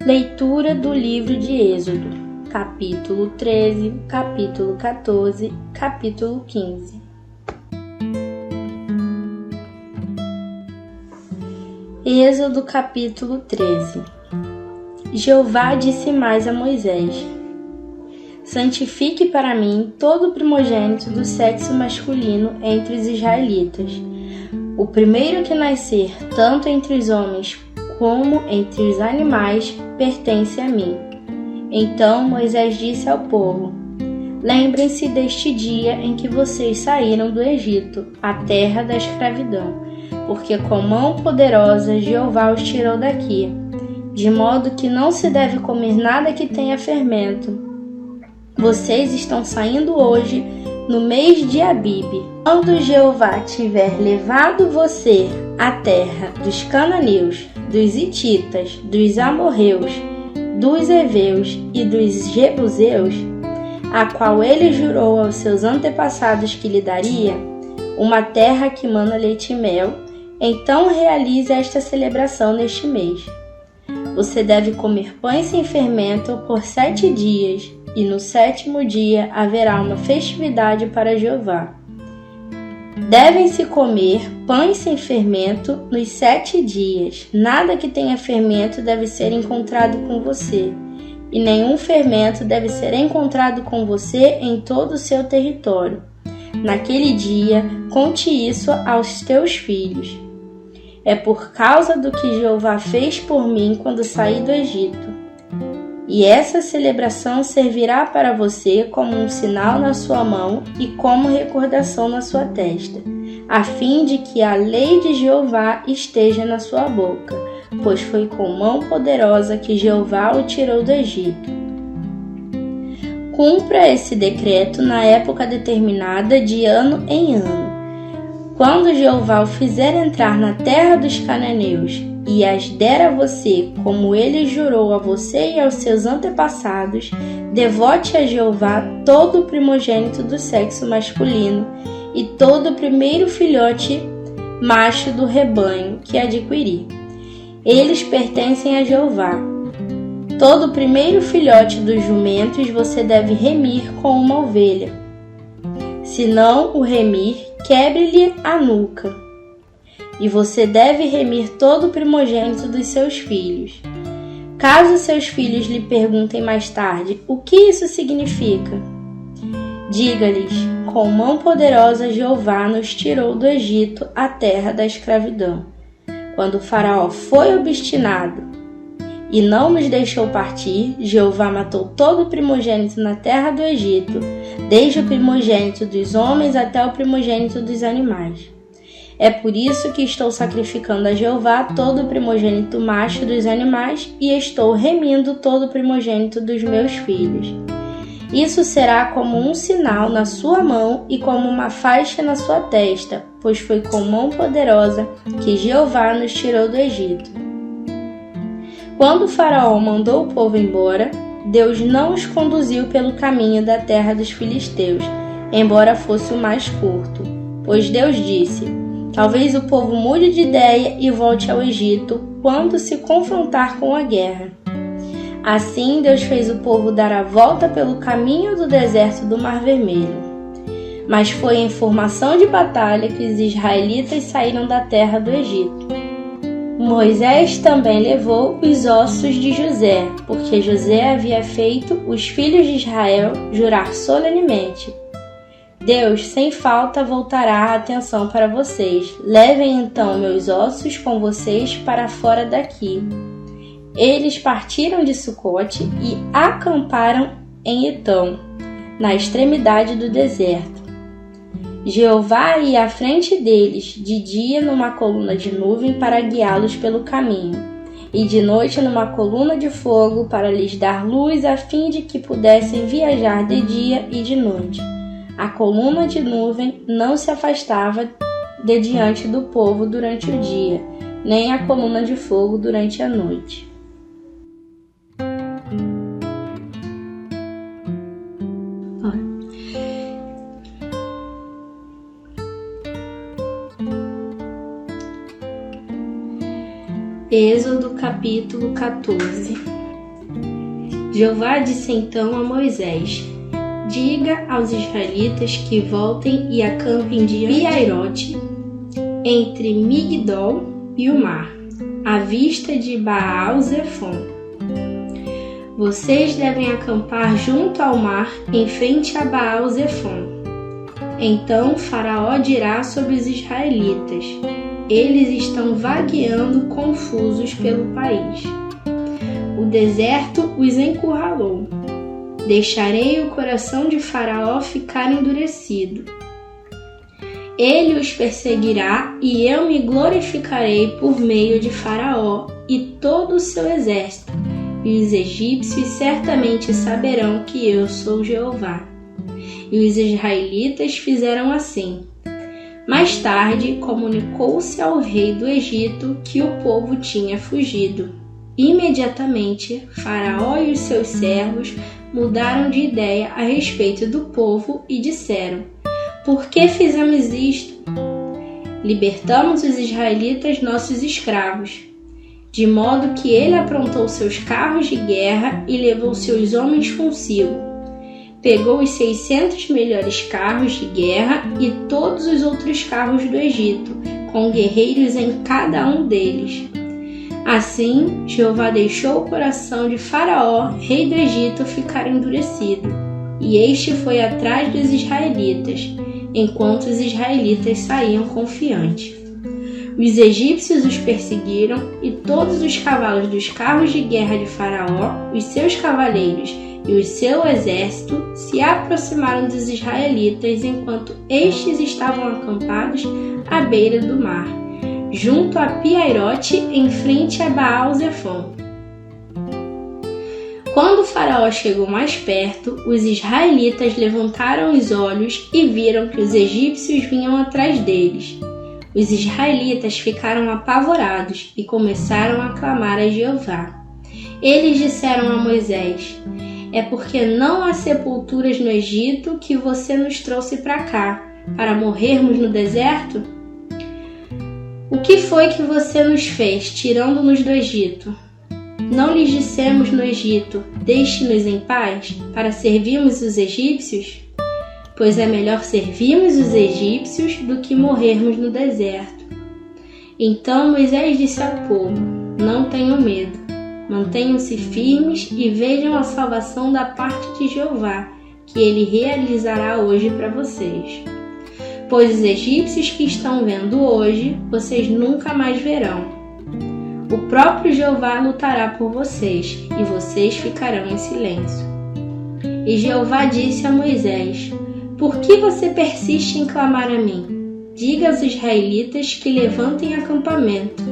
Leitura do livro de Êxodo, capítulo 13, capítulo 14, capítulo 15. Êxodo capítulo 13. Jeová disse mais a Moisés: santifique para mim todo o primogênito do sexo masculino entre os israelitas. O primeiro que nascer, tanto entre os homens como entre os animais, pertence a mim. Então Moisés disse ao povo: lembrem-se deste dia em que vocês saíram do Egito, a terra da escravidão, porque com mão poderosa Jeová os tirou daqui, de modo que não se deve comer nada que tenha fermento. Vocês estão saindo hoje no mês de Abibe. Quando Jeová tiver levado você à terra dos cananeus, dos hititas, dos amorreus, dos heveus e dos jebuseus, a qual ele jurou aos seus antepassados que lhe daria, uma terra que mana leite e mel, então realize esta celebração neste mês. Você deve comer pães sem fermento por 7 dias, e no 7º dia haverá uma festividade para Jeová. Devem-se comer pães sem fermento nos 7 dias. Nada que tenha fermento deve ser encontrado com você, e nenhum fermento deve ser encontrado com você em todo o seu território. Naquele dia, conte isso aos teus filhos. É por causa do que Jeová fez por mim quando saí do Egito. E essa celebração servirá para você como um sinal na sua mão e como recordação na sua testa, a fim de que a lei de Jeová esteja na sua boca, pois foi com mão poderosa que Jeová o tirou do Egito. Cumpra esse decreto na época determinada de ano em ano. Quando Jeová o fizer entrar na terra dos cananeus e as der a você, como ele jurou a você e aos seus antepassados, devote a Jeová todo o primogênito do sexo masculino e todo o primeiro filhote macho do rebanho que adquirir. Eles pertencem a Jeová. Todo o primeiro filhote dos jumentos você deve remir com uma ovelha. Se não o remir, quebre-lhe a nuca. E você deve remir todo o primogênito dos seus filhos. Caso seus filhos lhe perguntem mais tarde o que isso significa, diga-lhes: com mão poderosa Jeová nos tirou do Egito, a terra da escravidão. Quando o faraó foi obstinado e não nos deixou partir, Jeová matou todo o primogênito na terra do Egito, desde o primogênito dos homens até o primogênito dos animais. É por isso que estou sacrificando a Jeová todo o primogênito macho dos animais e estou remindo todo o primogênito dos meus filhos. Isso será como um sinal na sua mão e como uma faixa na sua testa, pois foi com mão poderosa que Jeová nos tirou do Egito. Quando o faraó mandou o povo embora, Deus não os conduziu pelo caminho da terra dos filisteus, embora fosse o mais curto, pois Deus disse: talvez o povo mude de ideia e volte ao Egito quando se confrontar com a guerra. Assim, Deus fez o povo dar a volta pelo caminho do deserto do Mar Vermelho. Mas foi em formação de batalha que os israelitas saíram da terra do Egito. Moisés também levou os ossos de José, porque José havia feito os filhos de Israel jurar solenemente: Deus, sem falta, voltará a atenção para vocês. Levem então meus ossos com vocês para fora daqui. Eles partiram de Sucote e acamparam em Etão, na extremidade do deserto. Jeová ia à frente deles, de dia numa coluna de nuvem para guiá-los pelo caminho, e de noite numa coluna de fogo para lhes dar luz, a fim de que pudessem viajar de dia e de noite. A coluna de nuvem não se afastava de diante do povo durante o dia, nem a coluna de fogo durante a noite. Êxodo capítulo 14. Jeová disse então a Moisés: diga aos israelitas que voltem e acampem de Pi-Hairote, entre Migdol e o mar, à vista de Baal-Zefon. Vocês devem acampar junto ao mar, em frente a Baal-Zefon. Então Faraó dirá sobre os israelitas: eles estão vagueando confusos pelo país. O deserto os encurralou. Deixarei o coração de Faraó ficar endurecido. Ele os perseguirá e eu me glorificarei por meio de Faraó e todo o seu exército, e os egípcios certamente saberão que eu sou Jeová. E os israelitas fizeram assim. Mais tarde, comunicou-se ao rei do Egito que o povo tinha fugido. Imediatamente, Faraó e os seus servos mudaram de ideia a respeito do povo e disseram: por que fizemos isto? Libertamos os israelitas, nossos escravos. De modo que ele aprontou seus carros de guerra e levou seus homens consigo. Pegou os 600 melhores carros de guerra e todos os outros carros do Egito, com guerreiros em cada um deles. Assim, Jeová deixou o coração de Faraó, rei do Egito, ficar endurecido, e este foi atrás dos israelitas, enquanto os israelitas saíam confiantes. Os egípcios os perseguiram, e todos os cavalos dos carros de guerra de Faraó, os seus cavaleiros e o seu exército se aproximaram dos israelitas enquanto estes estavam acampados à beira do mar, junto a Pi-Hairote, em frente a Baal-Zefon. Quando Faraó chegou mais perto, os israelitas levantaram os olhos e viram que os egípcios vinham atrás deles. Os israelitas ficaram apavorados e começaram a clamar a Jeová. Eles disseram a Moisés: é porque não há sepulturas no Egito que você nos trouxe para cá, para morrermos no deserto? O que foi que você nos fez, tirando-nos do Egito? Não lhes dissemos no Egito: deixe-nos em paz, para servirmos os egípcios? Pois é melhor servirmos os egípcios do que morrermos no deserto. Então Moisés disse ao povo: não tenham medo, mantenham-se firmes e vejam a salvação da parte de Jeová, que ele realizará hoje para vocês. Pois os egípcios que estão vendo hoje, vocês nunca mais verão. O próprio Jeová lutará por vocês, e vocês ficarão em silêncio. E Jeová disse a Moisés: por que você persiste em clamar a mim? Diga aos israelitas que levantem acampamento.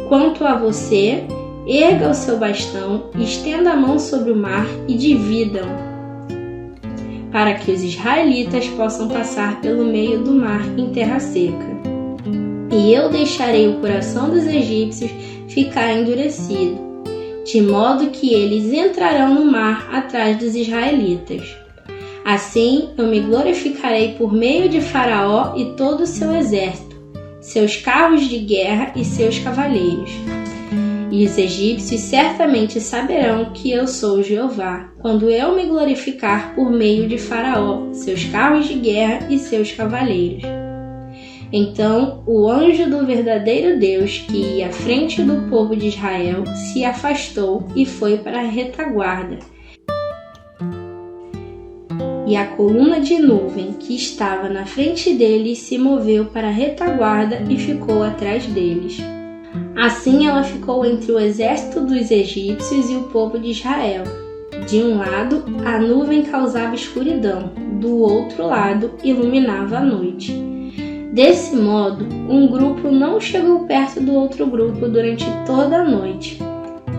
Quanto a você, erga o seu bastão, estenda a mão sobre o mar e divida-o, para que os israelitas possam passar pelo meio do mar em terra seca. E eu deixarei o coração dos egípcios ficar endurecido, de modo que eles entrarão no mar atrás dos israelitas. Assim eu me glorificarei por meio de Faraó e todo o seu exército, seus carros de guerra e seus cavaleiros. E os egípcios certamente saberão que eu sou Jeová, quando eu me glorificar por meio de Faraó, seus carros de guerra e seus cavaleiros. Então o anjo do verdadeiro Deus, que ia à frente do povo de Israel, se afastou e foi para a retaguarda. E a coluna de nuvem que estava na frente deles se moveu para a retaguarda e ficou atrás deles. Assim ela ficou entre o exército dos egípcios e o povo de Israel. De um lado, a nuvem causava escuridão, do outro lado, iluminava a noite. Desse modo, um grupo não chegou perto do outro grupo durante toda a noite.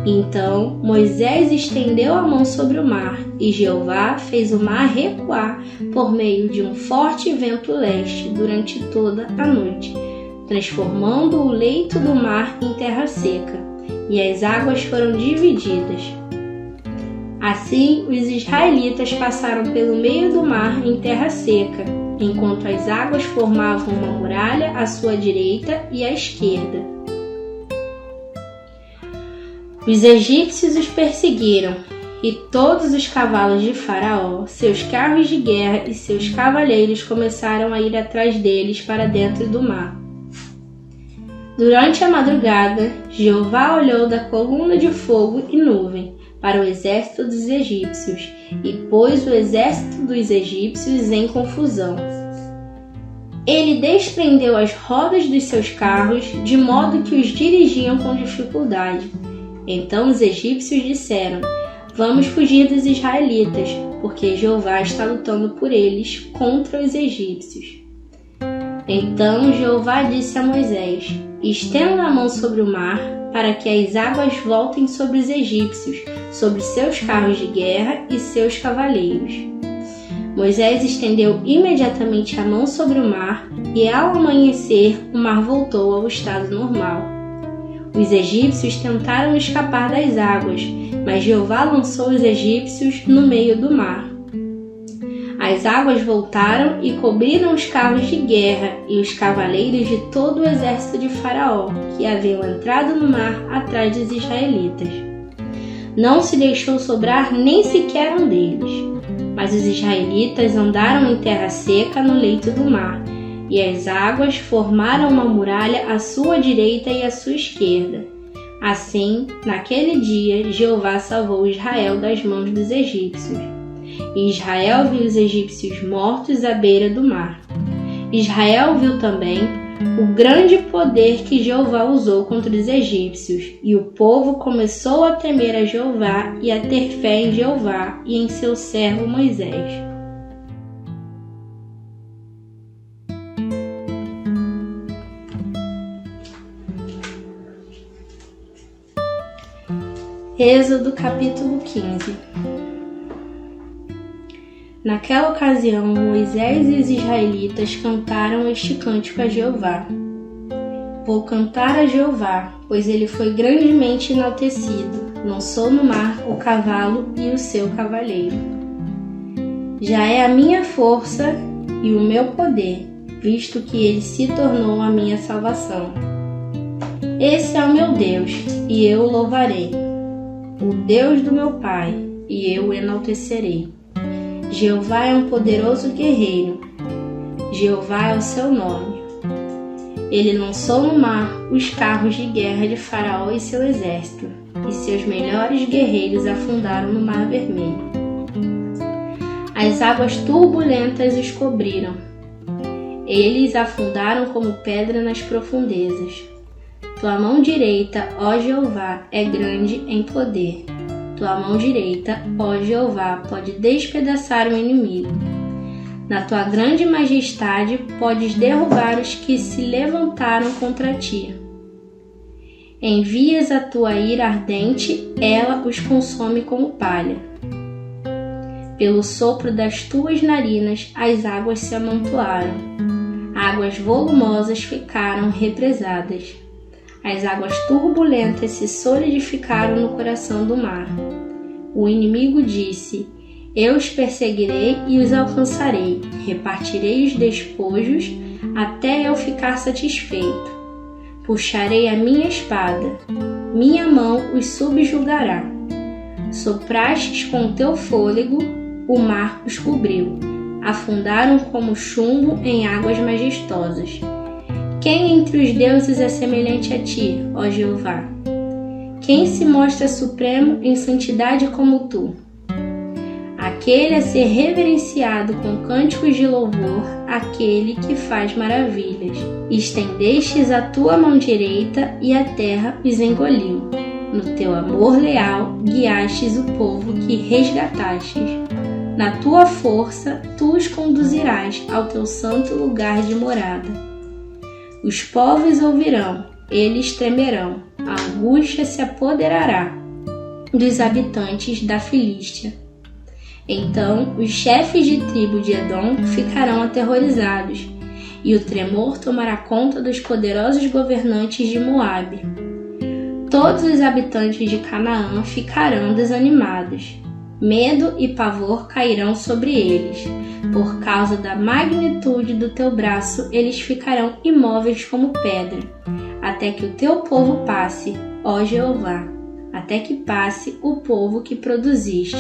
Então Moisés estendeu a mão sobre o mar, e Jeová fez o mar recuar por meio de um forte vento leste durante toda a noite, transformando o leito do mar em terra seca, e as águas foram divididas. Assim, os israelitas passaram pelo meio do mar em terra seca, enquanto as águas formavam uma muralha à sua direita e à esquerda. Os egípcios os perseguiram, E todos os cavalos de Faraó, seus carros de guerra e seus cavaleiros começaram a ir atrás deles para dentro do mar. Durante a madrugada, Jeová olhou da coluna de fogo e nuvem para o exército dos egípcios e pôs o exército dos egípcios em confusão. Ele desprendeu as rodas dos seus carros, de modo que os dirigiam com dificuldade. Então os egípcios disseram: Vamos fugir dos israelitas, porque Jeová está lutando por eles contra os egípcios. Então Jeová disse a Moisés: Estenda a mão sobre o mar, para que as águas voltem sobre os egípcios, sobre seus carros de guerra e seus cavaleiros. Moisés estendeu imediatamente a mão sobre o mar, e ao amanhecer o mar voltou ao estado normal. Os egípcios tentaram escapar das águas, mas Jeová lançou os egípcios no meio do mar. As águas voltaram e cobriram os carros de guerra e os cavaleiros de todo o exército de Faraó, que haviam entrado no mar atrás dos israelitas. Não se deixou sobrar nem sequer um deles. Mas os israelitas andaram em terra seca no leito do mar, e as águas formaram uma muralha à sua direita e à sua esquerda. Assim, naquele dia, Jeová salvou Israel das mãos dos egípcios. E Israel viu os egípcios mortos à beira do mar. Israel viu também o grande poder que Jeová usou contra os egípcios, e o povo começou a temer a Jeová e a ter fé em Jeová e em seu servo Moisés. Êxodo capítulo 15. Naquela ocasião, Moisés e os israelitas cantaram este cântico a Jeová. Vou cantar a Jeová, pois ele foi grandemente enaltecido. Lançou no mar o cavalo e o seu cavaleiro. Já é a minha força e o meu poder, visto que ele se tornou a minha salvação. Esse é o meu Deus, e eu o louvarei. O Deus do meu pai, e eu o enaltecerei. Jeová é um poderoso guerreiro. Jeová é o seu nome. Ele lançou no mar os carros de guerra de Faraó e seu exército, e seus melhores guerreiros afundaram no Mar Vermelho. As águas turbulentas os cobriram. Eles afundaram como pedra nas profundezas. Tua mão direita, ó Jeová, é grande em poder. Tua mão direita, ó Jeová, pode despedaçar o inimigo. Na tua grande majestade, podes derrubar os que se levantaram contra ti. Envias a tua ira ardente, ela os consome como palha. Pelo sopro das tuas narinas, as águas se amontoaram. Águas volumosas ficaram represadas. As águas turbulentas se solidificaram no coração do mar. O inimigo disse: Eu os perseguirei e os alcançarei, repartirei os despojos até eu ficar satisfeito. Puxarei a minha espada, minha mão os subjugará. Soprastes com teu fôlego, o mar os cobriu. Afundaram como chumbo em águas majestosas. Quem entre os deuses é semelhante a ti, ó Jeová? Quem se mostra supremo em santidade como tu? Aquele a ser reverenciado com cânticos de louvor, aquele que faz maravilhas. Estendestes a tua mão direita e a terra os engoliu. No teu amor leal, guiastes o povo que resgatastes. Na tua força, tu os conduzirás ao teu santo lugar de morada. Os povos ouvirão, eles tremerão, a angústia se apoderará dos habitantes da Filístia. Então os chefes de tribo de Edom ficarão aterrorizados, e o tremor tomará conta dos poderosos governantes de Moabe. Todos os habitantes de Canaã ficarão desanimados. Medo e pavor cairão sobre eles. Por causa da magnitude do teu braço, eles ficarão imóveis como pedra, até que o teu povo passe, ó Jeová. até que passe o povo que produziste.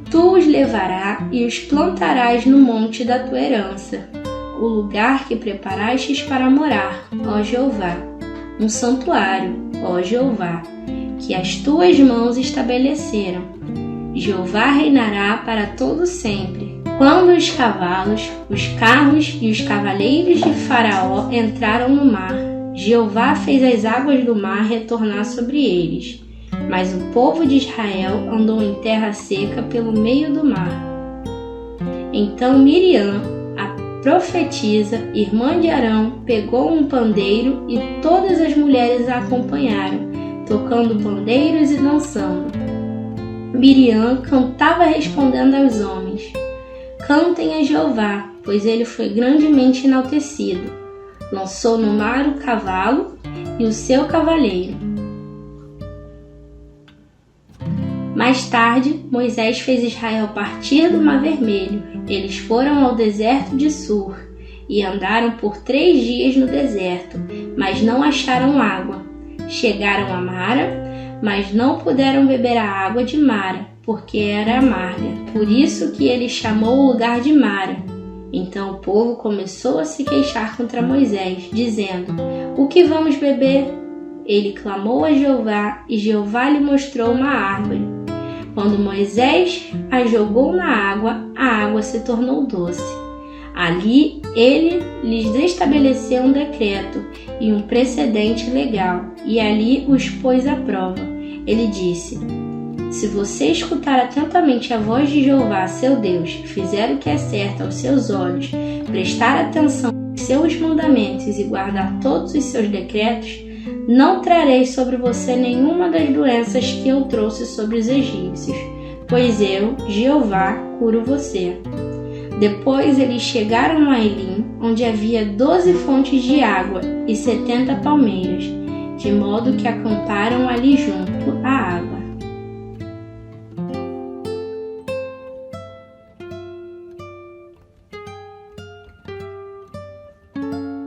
Tu os levarás e os plantarás no monte da tua herança, o lugar que preparastes para morar, ó Jeová, um santuário, ó Jeová, que as tuas mãos estabeleceram. Jeová reinará para todo sempre. Quando os cavalos, os carros e os cavaleiros de Faraó entraram no mar, Jeová fez as águas do mar retornar sobre eles. Mas o povo de Israel andou em terra seca pelo meio do mar. Então Miriam, a profetisa, irmã de Arão, pegou um pandeiro e todas as mulheres a acompanharam, tocando pandeiros e dançando. Miriam cantava respondendo aos homens: Cantem a Jeová, pois ele foi grandemente enaltecido. Lançou no mar o cavalo e o seu cavaleiro. Mais tarde, Moisés fez Israel partir do Mar Vermelho. Eles foram ao deserto de Sur e andaram por 3 dias no deserto, mas não acharam água. Chegaram a Mara, mas não puderam beber a água de Mara, porque era amarga. Por isso que ele chamou o lugar de Mara. Então o povo começou a se queixar contra Moisés, dizendo: O que vamos beber? Ele clamou a Jeová e Jeová lhe mostrou uma árvore. Quando Moisés a jogou na água, a água se tornou doce. Ali ele lhes estabeleceu um decreto e um precedente legal, e ali os pôs à prova. Ele disse: Se você escutar atentamente a voz de Jeová, seu Deus, fizer o que é certo aos seus olhos, prestar atenção aos seus mandamentos e guardar todos os seus decretos, não trarei sobre você nenhuma das doenças que eu trouxe sobre os egípcios, pois eu, Jeová, curo você. Depois eles chegaram a Elim, onde havia 12 fontes de água e 70 palmeiras, de modo que acamparam ali junto à água.